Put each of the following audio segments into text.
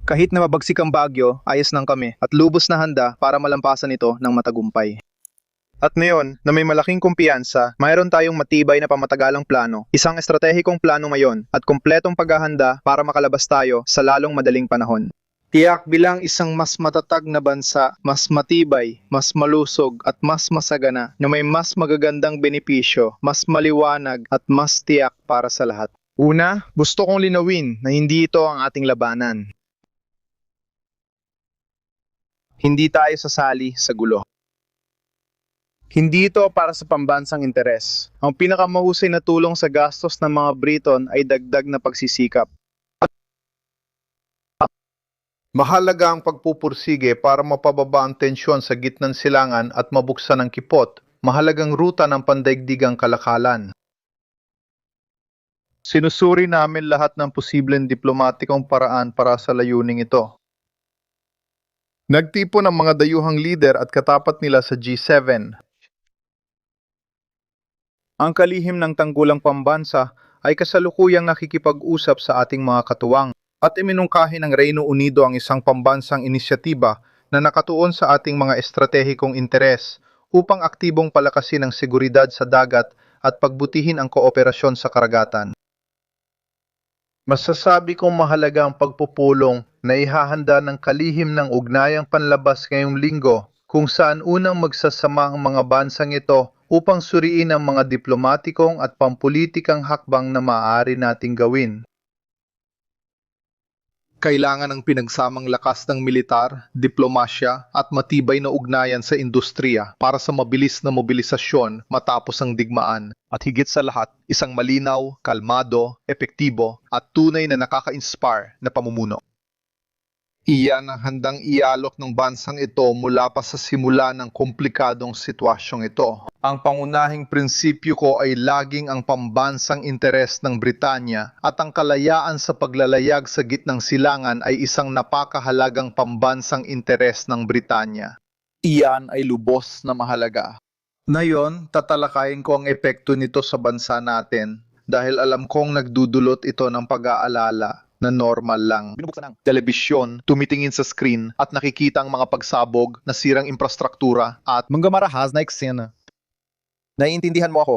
Kahit na mabagsik ang bagyo, ayos lang kami at lubos na handa para malampasan ito ng matagumpay. At ngayon, na may malaking kumpiyansa, mayroon tayong matibay na pamatagalang plano, isang estratehikong plano ngayon at kumpletong paghahanda para makalabas tayo sa lalong madaling panahon. Tiyak bilang isang mas matatag na bansa, mas matibay, mas malusog at mas masagana na may mas magagandang benepisyo, mas maliwanag at mas tiyak para sa lahat. Una, gusto kong linawin na hindi ito ang ating labanan. Hindi tayo sasali sa gulo. Hindi ito para sa pambansang interes. Ang pinakamahusay na tulong sa gastos ng mga Briton ay dagdag na pagsisikap. Mahalaga ang pagpupursige para mapababa ang tensyon sa gitnang silangan at mabuksan ang kipot, mahalagang ruta ng pandaigdigang kalakalan. Sinusuri namin lahat ng posibleng diplomatikong paraan para sa layuning ito. Nagtipon ang mga dayuhang lider at katapat nila sa G7. Ang kalihim ng tanggulang pambansa ay kasalukuyang nakikipag-usap sa ating mga katuwang at iminungkahi ng Reino Unido ang isang pambansang inisyatiba na nakatuon sa ating mga estratehikong interes upang aktibong palakasin ang seguridad sa dagat at pagbutihin ang kooperasyon sa karagatan. Masasabi kong mahalaga ang pagpupulong na ihahanda ng kalihim ng ugnayang panlabas ngayong linggo kung saan unang magsasama ang mga bansang ito upang suriin ang mga diplomatikong at pampulitikang hakbang na maaari nating gawin. Kailangan ng pinagsamang lakas ng militar, diplomasya at matibay na ugnayan sa industriya para sa mabilis na mobilisasyon matapos ang digmaan. At higit sa lahat, isang malinaw, kalmado, epektibo at tunay na nakaka-inspire na pamumuno. Iyan ang handang ialok ng bansang ito mula pa sa simula ng komplikadong sitwasyong ito. Ang pangunahing prinsipyo ko ay laging ang pambansang interes ng Britanya at ang kalayaan sa paglalayag sa gitnang silangan ay isang napakahalagang pambansang interes ng Britanya. Iyan ay lubos na mahalaga. Ngayon, tatalakayin ko ang epekto nito sa bansa natin dahil alam kong nagdudulot ito ng pag-aalala na normal lang. Binubuksan ng telebisyon, tumitingin sa screen at nakikita ang mga pagsabog, nasirang infrastruktura at manggamarahas na eksena. Naiintindihan mo ako?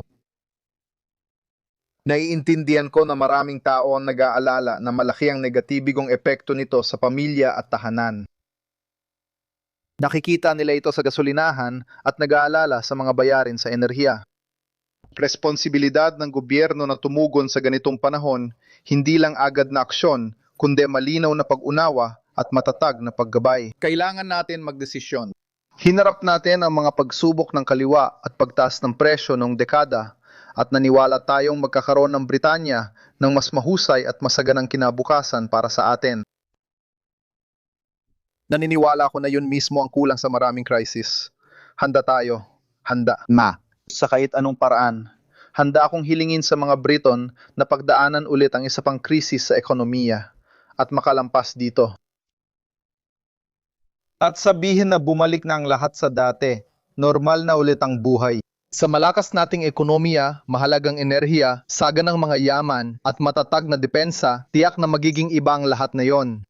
Naiintindihan ko na maraming tao ang nag-aalala na malaki ang negatibigong epekto nito sa pamilya at tahanan. Nakikita nila ito sa gasolinahan at nag-aalala sa mga bayarin sa enerhiya. Responsibilidad ng gobyerno na tumugon sa ganitong panahon, hindi lang agad na aksyon, kundi malinaw na pag-unawa at matatag na paggabay. Kailangan natin magdesisyon. Hinarap natin ang mga pagsubok ng kaliwa at pagtaas ng presyo noong dekada at naniwala tayong magkakaroon ng Britanya ng mas mahusay at masaganang kinabukasan para sa atin. Naniniwala ko na yun mismo ang kulang sa maraming crisis. Handa tayo. Handa na. Sa kahit anong paraan, handa akong hilingin sa mga Briton na pagdaanan ulit ang isa pang krisis sa ekonomiya at makalampas dito. At sabihin na bumalik na ang lahat sa dati, normal na ulit ang buhay. Sa malakas nating ekonomiya, mahalagang enerhiya, saga ng mga yaman at matatag na depensa, tiyak na magiging iba ang lahat na yon.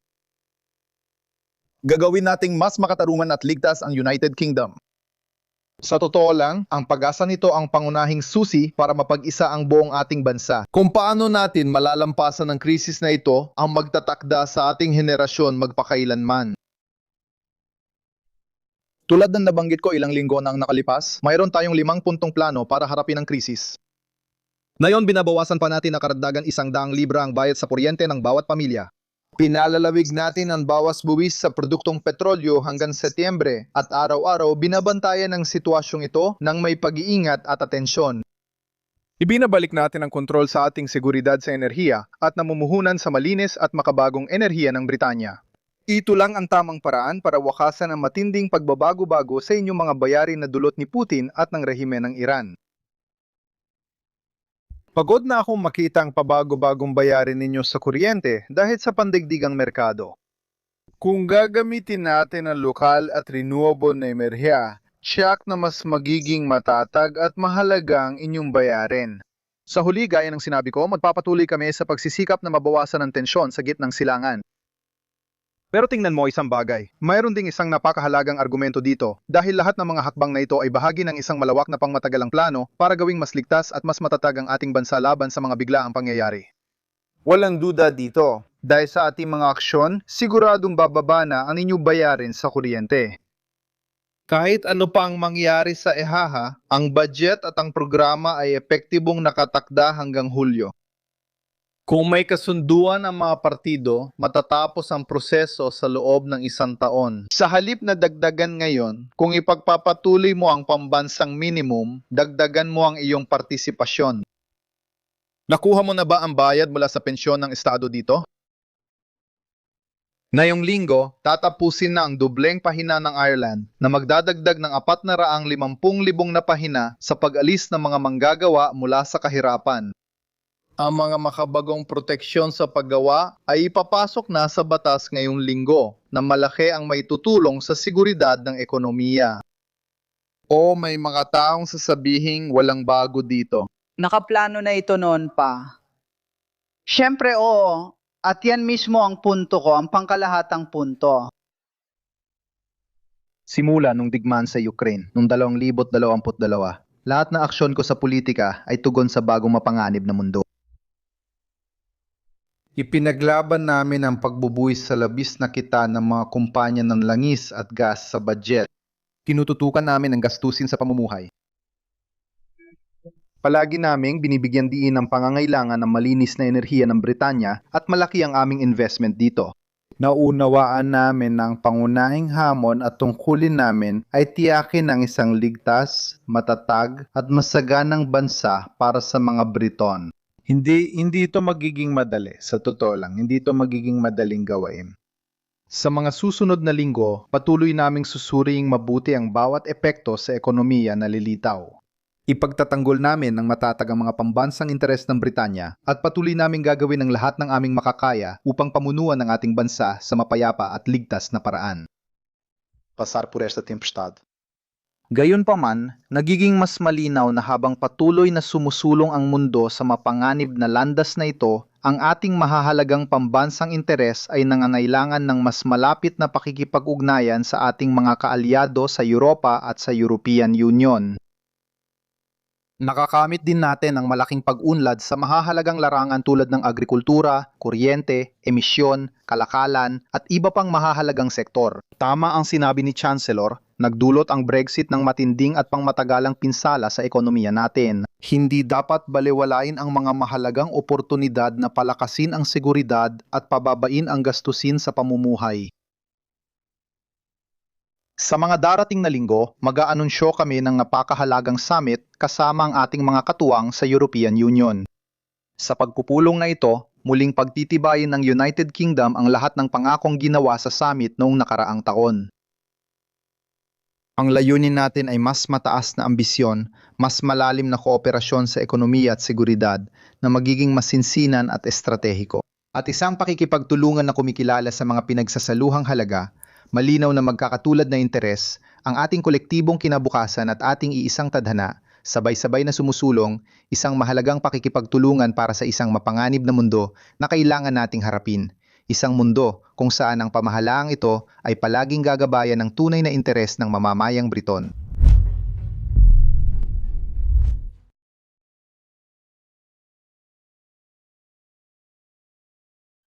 Gagawin nating mas makatarungan at ligtas ang United Kingdom. Sa totoo lang, ang pag-asa nito ang pangunahing susi para mapag-isa ang buong ating bansa. Kung paano natin malalampasan ang krisis na ito ang magtatakda sa ating henerasyon magpakailanman. Tulad ng nabanggit ko ilang linggo na ang nakalipas, mayroon tayong 5 puntong plano para harapin ang krisis. Ngayon binabawasan pa natin na karagdagan 100 libra ang bayad sa kuryente ng bawat pamilya. Pinalalawig natin ang bawas buwis sa produktong petrolyo hanggang Setyembre at araw-araw binabantayan ang sitwasyong ito ng may pag-iingat at atensyon. Ibinabalik natin ang kontrol sa ating seguridad sa enerhiya at namumuhunan sa malinis at makabagong enerhiya ng Britanya. Ito lang ang tamang paraan para wakasan ang matinding pagbabago-bago sa inyong mga bayarin na dulot ni Putin at ng rehime ng Iran. Pagod na akong makita ang pabago-bagong bayarin ninyo sa kuryente dahil sa pandigdigang merkado. Kung gagamitin natin ang lokal at renewable na enerhiya, tiyak na mas magiging matatag at mahalaga ang inyong bayarin. Sa huli, gaya ng sinabi ko, magpapatuloy kami sa pagsisikap na mabawasan ang tensyon sa gitnang silangan. Pero tingnan mo isang bagay. Mayroon ding isang napakahalagang argumento dito dahil lahat ng mga hakbang na ito ay bahagi ng isang malawak na pangmatagalang plano para gawing mas ligtas at mas matatag ang ating bansa laban sa mga biglaang pangyayari. Walang duda dito. Dahil sa ating mga aksyon, siguradong bababa na ang inyong bayarin sa kuryente. Kahit ano pa ang mangyari sa EHAHA, ang budget at ang programa ay epektibong nakatakda hanggang Hulyo. Kung may kasunduan ang mga partido, matatapos ang proseso sa loob ng 1 taon. Sa halip na dagdagan ngayon, kung ipagpapatuloy mo ang pambansang minimum, dagdagan mo ang iyong partisipasyon. Nakuha mo na ba ang bayad mula sa pensyon ng Estado dito? Ngayong linggo, tatapusin na ang dubleng pahina ng Ireland na magdadagdag ng 450,000 na pahina sa pag-alis ng mga manggagawa mula sa kahirapan. Ang mga makabagong proteksyon sa paggawa ay ipapasok na sa batas ngayong linggo na malaki ang maitutulong sa seguridad ng ekonomiya. O may mga taong sasabihing walang bago dito. Nakaplano na ito noon pa. Siyempre oo, at yan mismo ang punto ko, ang pangkalahatang punto. Simula nung digmaan sa Ukraine noong 2022, lahat na aksyon ko sa politika ay tugon sa bagong mapanganib na mundo. Ipinaglaban namin ang pagbubuwis sa labis na kita ng mga kumpanya ng langis at gas sa budget. Tinututukan namin ang gastusin sa pamumuhay. Palagi naming binibigyan diin ang pangangailangan ng malinis na enerhiya ng Britanya at malaki ang aming investment dito. Naunawaan namin na ang pangunahing hamon at tungkulin namin ay tiyakin ang isang ligtas, matatag at masaganang bansa para sa mga Briton. Hindi ito magiging madali. Sa totoo lang, hindi ito magiging madaling gawain. Sa mga susunod na linggo, patuloy naming susuriing mabuti ang bawat epekto sa ekonomiya na lilitaw. Ipagtatanggol namin ng matatag ang mga pambansang interes ng Britanya at patuloy naming gagawin ang lahat ng aming makakaya upang pamunuan ang ating bansa sa mapayapa at ligtas na paraan. Pasar por esta tempestade. Gayunpaman, nagiging mas malinaw na habang patuloy na sumusulong ang mundo sa mapanganib na landas na ito, ang ating mahahalagang pambansang interes ay nangangailangan ng mas malapit na pakikipag-ugnayan sa ating mga kaalyado sa Europa at sa European Union. Nakakamit din natin ang malaking pag-unlad sa mahahalagang larangan tulad ng agrikultura, kuryente, emisyon, kalakalan at iba pang mahahalagang sektor. Tama ang sinabi ni Chancellor, nagdulot ang Brexit ng matinding at pangmatagalang pinsala sa ekonomiya natin. Hindi dapat balewalain ang mga mahalagang oportunidad na palakasin ang seguridad at pababain ang gastusin sa pamumuhay. Sa mga darating na linggo, mag-aanunsyo kami ng napakahalagang summit kasama ang ating mga katuwang sa European Union. Sa pagpupulong na ito, muling pagtitibayin ng United Kingdom ang lahat ng pangakong ginawa sa summit noong nakaraang taon. Ang layunin natin ay mas mataas na ambisyon, mas malalim na kooperasyon sa ekonomiya at seguridad na magiging masinsinan at estratehiko. At isang pakikipagtulungan na kumikilala sa mga pinagsasaluhang halaga, malinaw na magkakatulad na interes, ang ating kolektibong kinabukasan at ating iisang tadhana, sabay-sabay na sumusulong, isang mahalagang pakikipagtulungan para sa isang mapanganib na mundo na kailangan nating harapin. Isang mundo kung saan ang pamahalaang ito ay palaging gagabayan ng tunay na interes ng mamamayang Briton.